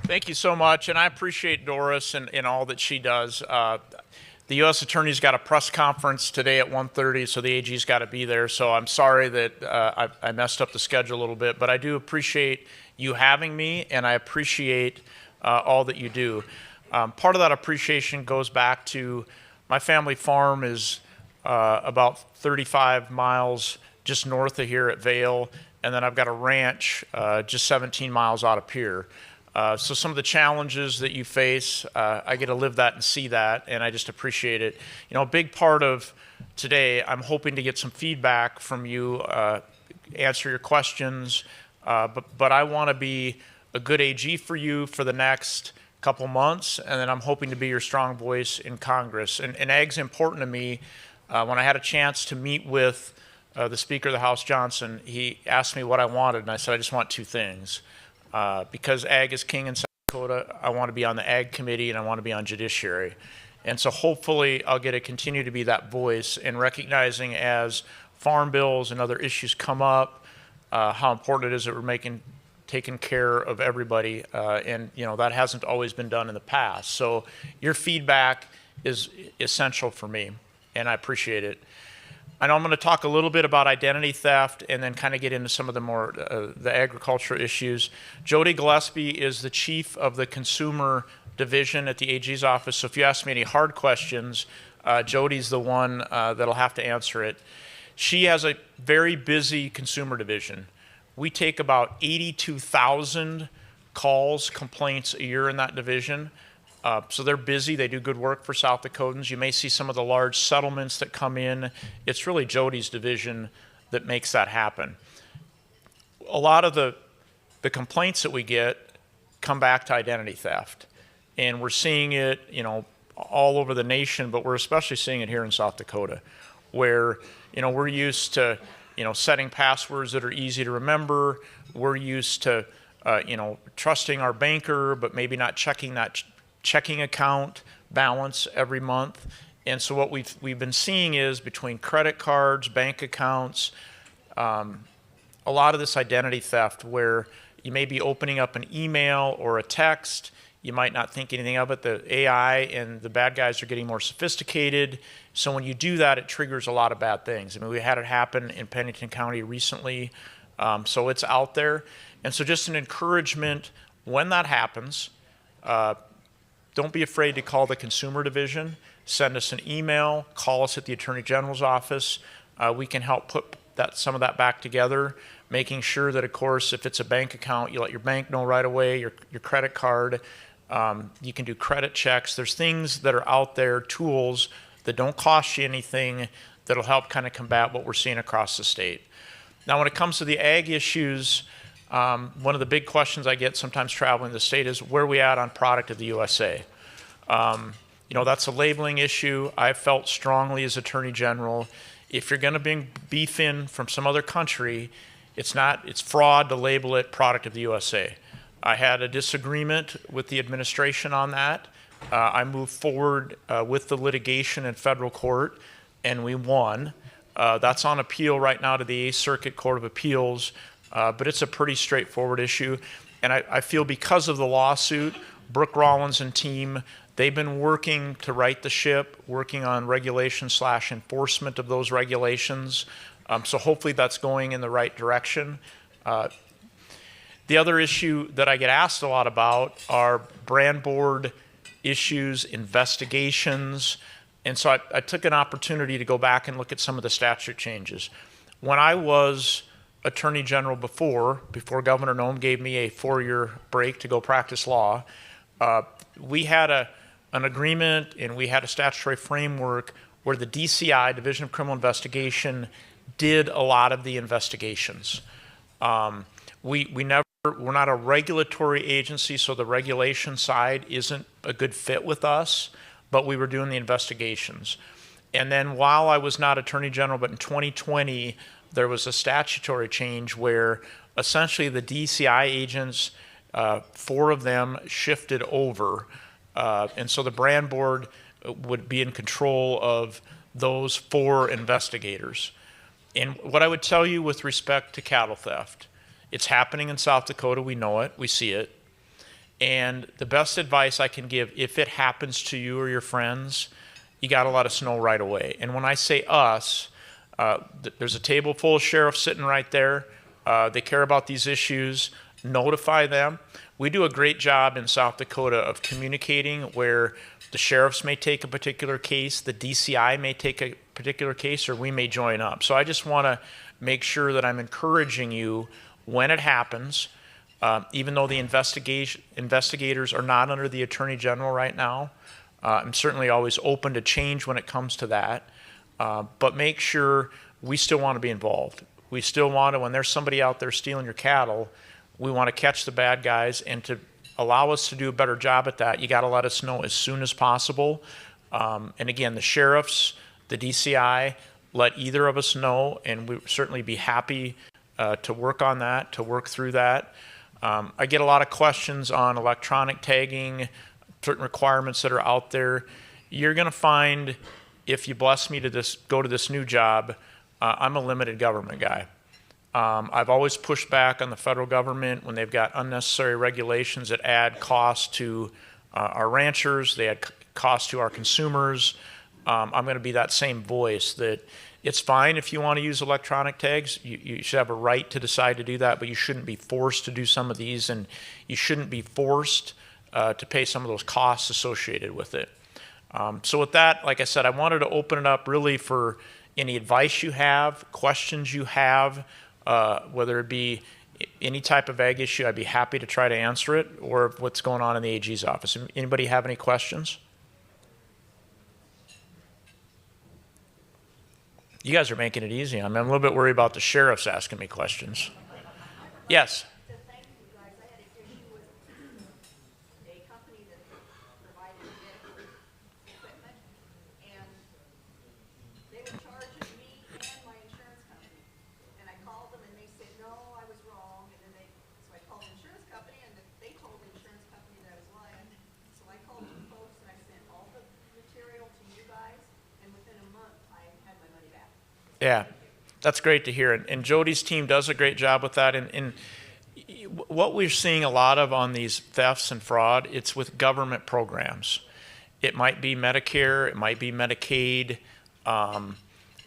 Thank you so much, and I appreciate Doris and all that she does. The U.S. Attorney's got a press conference today at 1:30, so the AG's got to be there. So I'm sorry that I messed up the schedule a little bit, but I do appreciate you having me, and I appreciate all that you do. Part of that appreciation goes back to my family farm is about 35 miles just north of here at Vail, and then I've got a ranch just 17 miles out of Pierre. So some of the challenges that you face, I get to live that and see that, and I just appreciate it. You know, a big part of today, I'm hoping to get some feedback from you, answer your questions, but I want to be a good AG for you for the next couple months, and then I'm hoping to be your strong voice in Congress. And ag's important to me. When I had a chance to meet with the Speaker of the House, Johnson, he asked me what I wanted, and I said, I just want two things. Because ag is king in South Dakota, I want to be on the ag committee and I want to be on judiciary. And so hopefully I'll get to continue to be that voice and recognizing as farm bills and other issues come up, how important it is that we're taking care of everybody. And you know, that hasn't always been done in the past. So your feedback is essential for me, and I appreciate it. I know I'm going to talk a little bit about identity theft and then kind of get into some of the more the agricultural issues. Jody Gillespie is the chief of the consumer division at the AG's office. So if you ask me any hard questions, Jody's the one that'll have to answer it. She has a very busy consumer division. We take about 82,000 calls, complaints a year in that division. So they're busy. They do good work for South Dakotans. You may see some of the large settlements that come in. It's really Jody's division that makes that happen. A lot of the complaints that we get come back to identity theft. And we're seeing it, you know, all over the nation, but we're especially seeing it here in South Dakota, where, you know, we're used to, you know, setting passwords that are easy to remember. We're used to, you know, trusting our banker, but maybe not checking that checking account balance every month. And so what we've been seeing is between credit cards, bank accounts, a lot of this identity theft where you may be opening up an email or a text, you might not think anything of it. The AI and the bad guys are getting more sophisticated. So when you do that, it triggers a lot of bad things. I mean, we had it happen in Pennington County recently, so it's out there. And so just an encouragement when that happens, don't be afraid to call the consumer division, send us an email, call us at the Attorney General's office. We can help put some of that back together, making sure that, of course, if it's a bank account, you let your bank know right away, your credit card. You can do credit checks. There's things that are out there, tools that don't cost you anything that'll help kind of combat what we're seeing across the state. Now, when it comes to the ag issues, one of the big questions I get sometimes traveling the state is where are we at on product of the USA? You know, that's a labeling issue. I felt strongly as Attorney General, if you're going to bring beef in from some other country, it's fraud to label it product of the USA. I had a disagreement with the administration on that. I moved forward with the litigation in federal court, and we won. That's on appeal right now to the 8th Circuit Court of Appeals. But it's a pretty straightforward issue. And I feel because of the lawsuit, Brooke Rollins and team, they've been working to right the ship, working on regulation/enforcement of those regulations. So hopefully that's going in the right direction. The other issue that I get asked a lot about are brand board issues, investigations. And so I took an opportunity to go back and look at some of the statute changes. When I was Attorney General before Governor Noem gave me a 4-year break to go practice law, we had an agreement and we had a statutory framework where the DCI, Division of Criminal Investigation, did a lot of the investigations. We're not a regulatory agency, so the regulation side isn't a good fit with us, but we were doing the investigations. And then while I was not Attorney General, but in 2020, there was a statutory change where essentially the DCI agents, 4 of them shifted over. And so the brand board would be in control of those 4 investigators. And what I would tell you with respect to cattle theft, it's happening in South Dakota. We know it. We see it. And the best advice I can give, if it happens to you or your friends, you got to let us know right away. And when I say us, there's a table full of sheriffs sitting right there. They care about these issues. Notify them. We do a great job in South Dakota of communicating where the sheriffs may take a particular case, the DCI may take a particular case, or we may join up. So I just want to make sure that I'm encouraging you when it happens, even though the investigators are not under the Attorney General right now. I'm certainly always open to change when it comes to that, but make sure we still want to be involved. We still want to, when there's somebody out there stealing your cattle, we want to catch the bad guys, and to allow us to do a better job at that, you got to let us know as soon as possible. And again, the sheriffs, the DCI, let either of us know, and we'd certainly be happy to work on that, to work through that. I get a lot of questions on electronic tagging, certain requirements that are out there. You're going to find, if you bless me to go to this new job, I'm a limited government guy. I've always pushed back on the federal government when they've got unnecessary regulations that add cost to our ranchers, they add cost to our consumers. I'm going to be that same voice that it's fine if you want to use electronic tags. You should have a right to decide to do that, but you shouldn't be forced to do some of these, and you shouldn't be forced to pay some of those costs associated with it. So with that, like I said, I wanted to open it up really for any advice you have, questions you have, whether it be any type of ag issue. I'd be happy to try to answer it, or what's going on in the AG's office. Anybody have any questions? You guys are making it easy. I'm a little bit worried about the sheriffs asking me questions. Yes? Yeah, that's great to hear. And Jody's team does a great job with that. And what we're seeing a lot of on these thefts and fraud, it's with government programs. It might be Medicare, it might be Medicaid.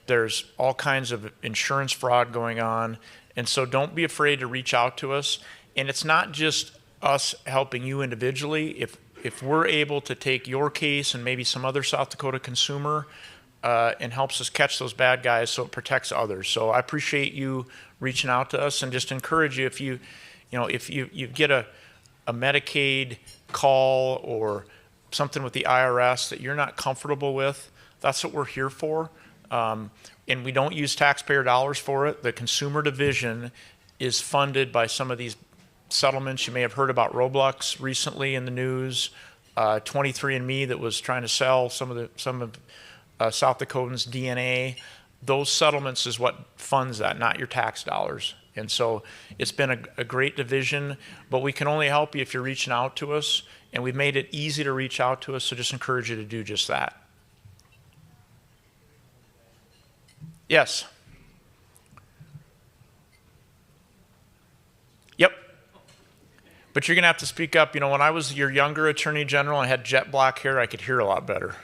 There's all kinds of insurance fraud going on. And so don't be afraid to reach out to us. And it's not just us helping you individually. If we're able to take your case and maybe some other South Dakota consumer, and helps us catch those bad guys, so it protects others. So I appreciate you reaching out to us, and just encourage you, if you get a Medicaid call or something with the IRS that you're not comfortable with, that's what we're here for. And we don't use taxpayer dollars for it. The consumer division is funded by some of these settlements. You may have heard about Roblox recently in the news, 23andMe that was trying to sell some of South Dakotans' DNA. Those settlements is what funds that, not your tax dollars. And so it's been a great division, but we can only help you if you're reaching out to us, and we've made it easy to reach out to us, so just encourage you to do just that. Yes? Yep. But you're going to have to speak up. You know, when I was your younger Attorney General and had jet black hair, I could hear a lot better.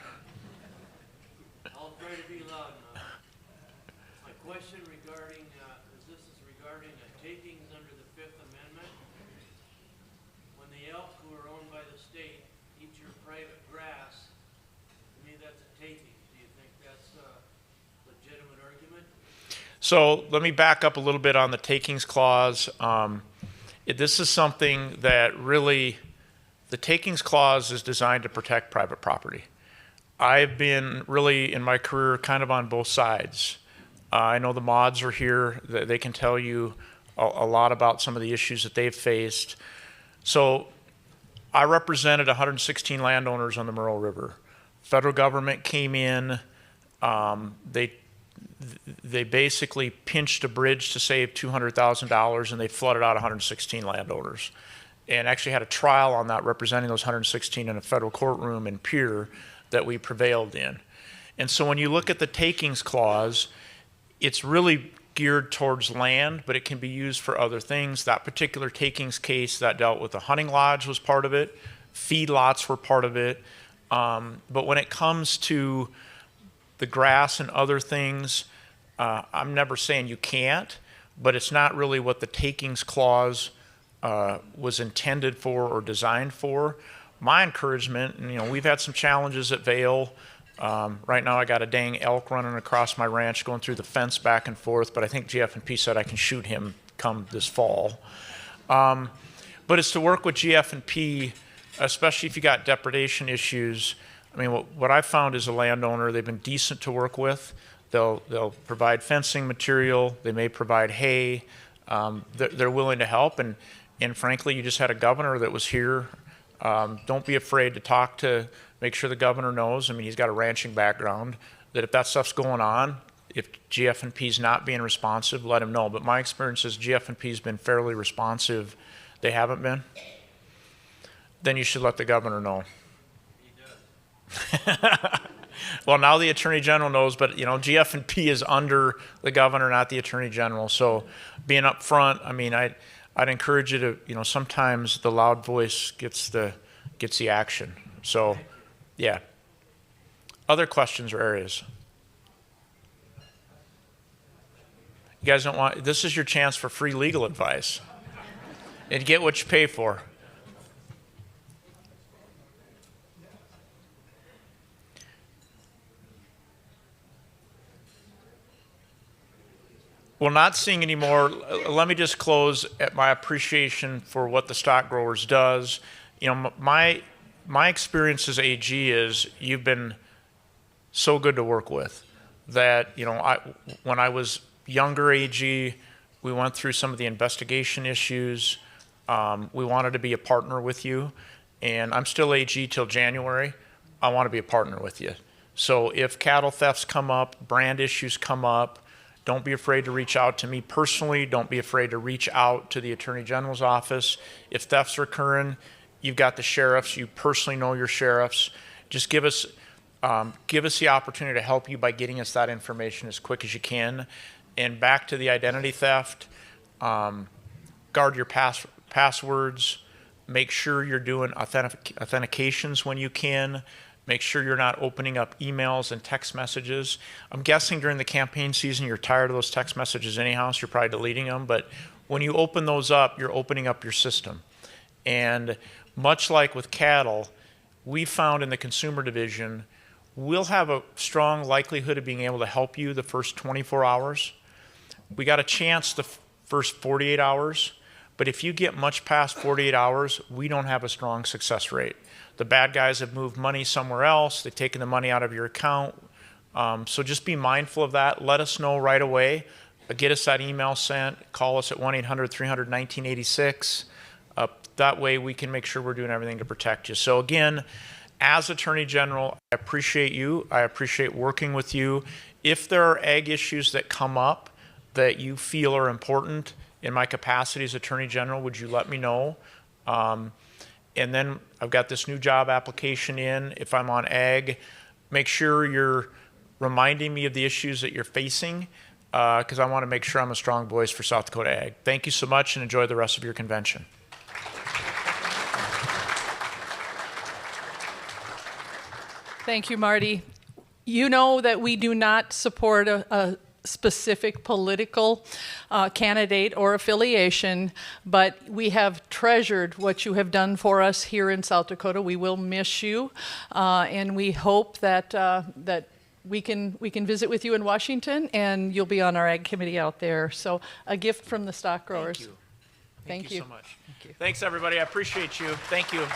So let me back up a little bit on the takings clause. This is something that really, the takings clause is designed to protect private property. I've been really in my career kind of on both sides. I know the mods are here. They can tell you a lot about some of the issues that they've faced. So I represented 116 landowners on the Merle River. Federal government came in. They basically pinched a bridge to save $200,000, and they flooded out 116 landowners, and actually had a trial on that, representing those 116 in a federal courtroom in Pierre that we prevailed in. And so when you look at the takings clause, it's really geared towards land, but it can be used for other things. That particular takings case that dealt with the hunting lodge was part of it. Feedlots were part of it. But when it comes to the grass and other things, I'm never saying you can't, but it's not really what the takings clause was intended for or designed for. My encouragement, and we've had some challenges at Vail. Right now I got a dang elk running across my ranch going through the fence back and forth, but I think GF&P said I can shoot him come this fall. But it's to work with GF&P, especially if you got depredation issues. I mean, what I've found as a landowner, they've been decent to work with. They'll provide fencing material. They may provide hay. They're willing to help. And frankly, you just had a governor that was here. Don't be afraid to talk to, make sure the governor knows. I mean, he's got a ranching background, that if that stuff's going on, if GF&P's not being responsive, let him know. But my experience is GF&P's been fairly responsive. They haven't been? Then you should let the governor know. He does. Well, now the Attorney General knows, but GF&P is under the governor, not the Attorney General. So being up front, I mean, I'd encourage you to, sometimes the loud voice gets the action. So, yeah. Other questions or areas? You guys don't want, this is your chance for free legal advice. And get what you pay for. Well, not seeing any more, let me just close at my appreciation for what the Stock Growers does. My experience as AG is you've been so good to work with that, when I was younger AG, we went through some of the investigation issues. We wanted to be a partner with you, and I'm still AG till January. I want to be a partner with you. So if cattle thefts come up, brand issues come up, don't be afraid to reach out to me personally. Don't be afraid to reach out to the Attorney General's office. If thefts are occurring, you've got the sheriffs. You personally know your sheriffs. Just give us the opportunity to help you by getting us that information as quick as you can. And back to the identity theft, guard your passwords. Make sure you're doing authentications when you can. Make sure you're not opening up emails and text messages. I'm guessing during the campaign season you're tired of those text messages anyhow, so you're probably deleting them. But when you open those up, you're opening up your system. And much like with cattle, we found in the consumer division, we'll have a strong likelihood of being able to help you the first 24 hours. We got a chance the first 48 hours. But if you get much past 48 hours, we don't have a strong success rate. The bad guys have moved money somewhere else. They've taken the money out of your account. So just be mindful of that. Let us know right away. Get us that email sent. Call us at 1-800-300-1986. That way we can make sure we're doing everything to protect you. So again, as Attorney General, I appreciate you. I appreciate working with you. If there are ag issues that come up that you feel are important, in my capacity as Attorney General, would you let me know? And then I've got this new job application in. If I'm on ag, make sure you're reminding me of the issues that you're facing, because I want to make sure I'm a strong voice for South Dakota ag. Thank you so much, and enjoy the rest of your convention. Thank you, Marty. You know that we do not support a specific political candidate or affiliation, but we have treasured what you have done for us here in South Dakota. We will miss you, and we hope that that we can visit with you in Washington, and you'll be on our ag committee out there. So a gift from the Stock Growers. Thank you. Thank you so much. Thank you. Thanks, everybody. I appreciate you. Thank you.